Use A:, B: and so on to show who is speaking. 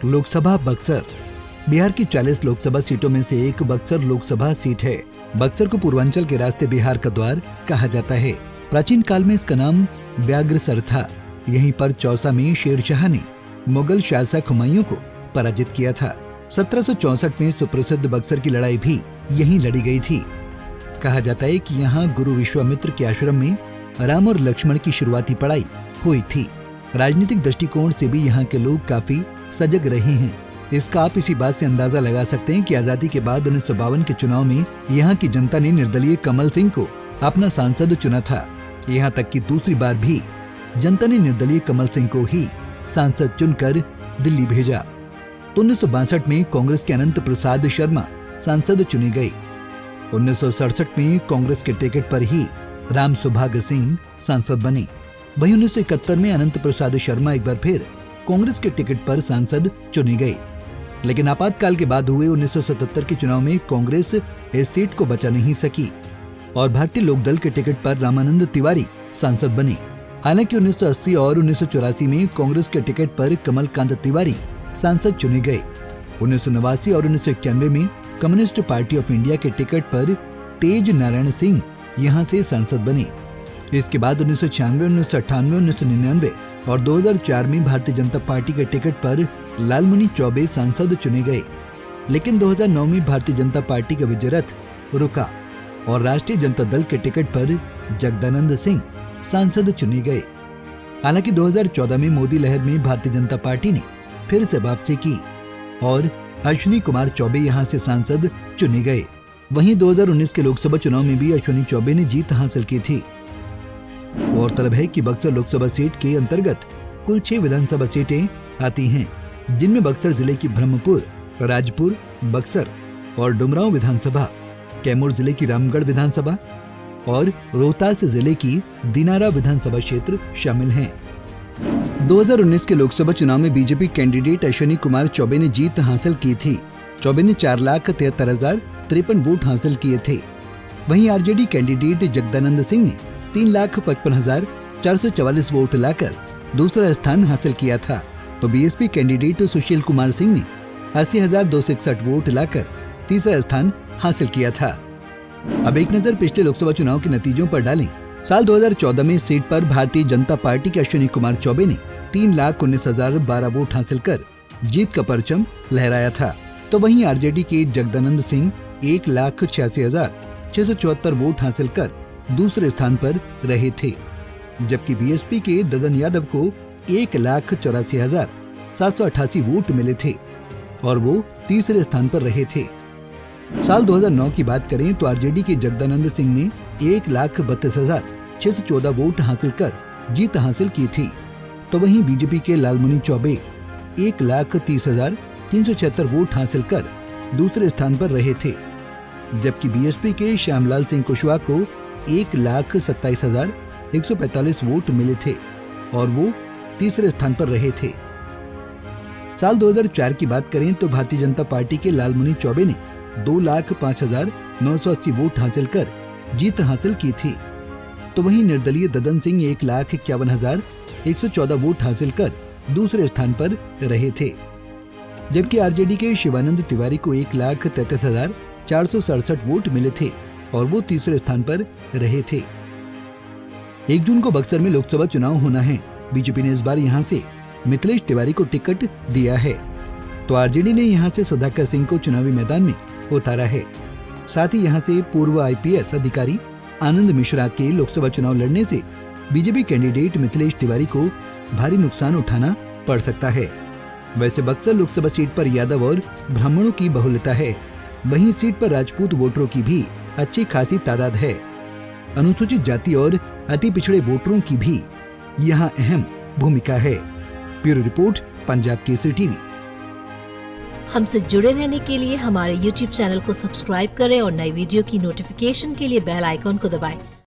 A: लोकसभा बक्सर। बिहार की 40 लोकसभा सीटों में से एक बक्सर लोकसभा सीट है। बक्सर को पूर्वांचल के रास्ते बिहार का द्वार कहा जाता है। प्राचीन काल में इसका नाम व्याघ्रसर था। यहीं पर चौसा में शेरशाह ने मुगल शासक हुमायूं को पराजित किया था। 1764 में सुप्रसिद्ध बक्सर की लड़ाई भी यहीं लड़ी गई थी। कहा जाता है कि यहाँ गुरु विश्वामित्र के आश्रम में राम और लक्ष्मण की शुरुआती पढ़ाई हुई थी। राजनीतिक दृष्टिकोण से भी यहाँ के लोग काफी सजग रहे हैं। इसका आप इसी बात से अंदाजा लगा सकते हैं कि आजादी के बाद 1952 के चुनाव में यहाँ की जनता ने निर्दलीय कमल सिंह को अपना सांसद चुना था। यहाँ तक कि दूसरी बार भी जनता ने निर्दलीय कमल सिंह को ही सांसद चुनकर दिल्ली भेजा। तो 1962 में कांग्रेस के अनंत प्रसाद शर्मा सांसद चुने गए। 1967 में कांग्रेस के टिकट पर ही राम सुभाग सिंह सांसद बने। वहीं 1971 में अनंत प्रसाद शर्मा एक बार फिर कांग्रेस के टिकट पर सांसद चुने गए। लेकिन आपातकाल के बाद हुए 1977 के चुनाव में कांग्रेस इस सीट को बचा नहीं सकी और भारतीय लोकदल के टिकट पर रामानंद तिवारी सांसद बने। हालांकि 1980 और 1984 में कांग्रेस के टिकट पर कमलकांत तिवारी सांसद चुने गए। 1989 और 1991 में कम्युनिस्ट पार्टी ऑफ इंडिया के टिकट पर तेज नारायण सिंह यहां से सांसद बने। इसके बाद 1996, 1998, 1999 और 2004 में भारतीय जनता पार्टी के टिकट पर लालमुनि चौबे सांसद चुने गए। लेकिन 2009 में भारतीय जनता पार्टी का विजय रथ रुका और राष्ट्रीय जनता दल के टिकट पर जगदानंद सिंह सांसद चुने गए। हालांकि 2014 में मोदी लहर में भारतीय जनता पार्टी ने फिर से वापसी की और अश्विनी कुमार चौबे यहां से सांसद चुने गए। वहीं 2019 के लोकसभा चुनाव में भी अश्विनी चौबे ने जीत हासिल की थी। गौरतलब है कि बक्सर लोकसभा सीट के अंतर्गत कुल 6 विधानसभा सीटें आती हैं, जिनमें बक्सर जिले की ब्रह्मपुर, राजपुर, बक्सर और डुमरांव विधानसभा, कैमूर जिले की रामगढ़ विधानसभा और रोहतास जिले की दिनारा विधानसभा क्षेत्र शामिल हैं। 2019 के लोकसभा चुनाव में बीजेपी कैंडिडेट अश्विनी कुमार चौबे ने जीत हासिल की थी। चौबे ने 4,73,053 वोट हासिल किए थे। वहीं आरजेडी कैंडिडेट जगदानंद सिंह ने 3,55,444 वोट लाकर दूसरा स्थान हासिल किया था। तो बीएसपी कैंडिडेट सुशील कुमार सिंह ने 80,261 वोट लाकर तीसरा स्थान हासिल किया था। अब एक नजर पिछले लोकसभा चुनाव के नतीजों पर डालें। साल 2014 में इस सीट पर भारतीय जनता पार्टी के अश्विनी कुमार चौबे ने 3,19,012 वोट हासिल कर जीत का परचम लहराया था। तो वहीं आरजेडी के जगदानंद सिंह 1,86,674 वोट हासिल कर दूसरे स्थान पर रहे थे, जबकि बीएसपी के ददन यादव को 1,84,788 वोट मिले थे और वो तीसरे स्थान पर रहे थे। साल 2009 की बात करें तो आरजेडी के जगदानंद सिंह ने 1,32,614 वोट हासिल कर जीत हासिल की थी। तो वहीं बीजेपी के लालमुनि चौबे 1,30,376 वोट हासिल कर दूसरे स्थान पर रहे थे, जबकि बीएसपी के श्यामलाल सिंह कुशवाहा को 1,27,145 वोट मिले थे और वो तीसरे स्थान पर रहे थे। साल 2004 की बात करें तो भारतीय जनता पार्टी के लालमुनि चौबे ने 2,05,980 वोट हासिल कर जीत हासिल की थी। तो वहीं निर्दलीय ददन सिंह 1,51,114 वोट हासिल कर दूसरे स्थान पर रहे थे, जबकि आरजेडी के शिवानंद तिवारी को 1,33,467 वोट मिले थे और वो तीसरे स्थान पर रहे थे। 1 जून को बक्सर में लोकसभा चुनाव होना है। बीजेपी ने इस बार यहां से मिथिलेश तिवारी को टिकट दिया है, तो आरजेडी ने यहां से सुधाकर सिंह को चुनावी मैदान में उतारा है। साथ ही यहां से पूर्व आईपीएस अधिकारी आनंद मिश्रा के लोकसभा चुनाव लड़ने से बीजेपी कैंडिडेट मिथिलेश तिवारी को भारी नुकसान उठाना पड़ सकता है। वैसे बक्सर लोकसभा सीट पर यादव और ब्राह्मणों की बहुलता है, वहीं सीट पर राजपूत वोटरों की भी अच्छी खासी तादाद है। अनुसूचित जाति और अति पिछड़े वोटरों की भी यहाँ अहम भूमिका है। Bureau report, Punjab Kesari TV.
B: हमसे जुड़े रहने के लिए हमारे YouTube चैनल को सब्सक्राइब करें और नई वीडियो की नोटिफिकेशन के लिए बेल आइकॉन को दबाएं।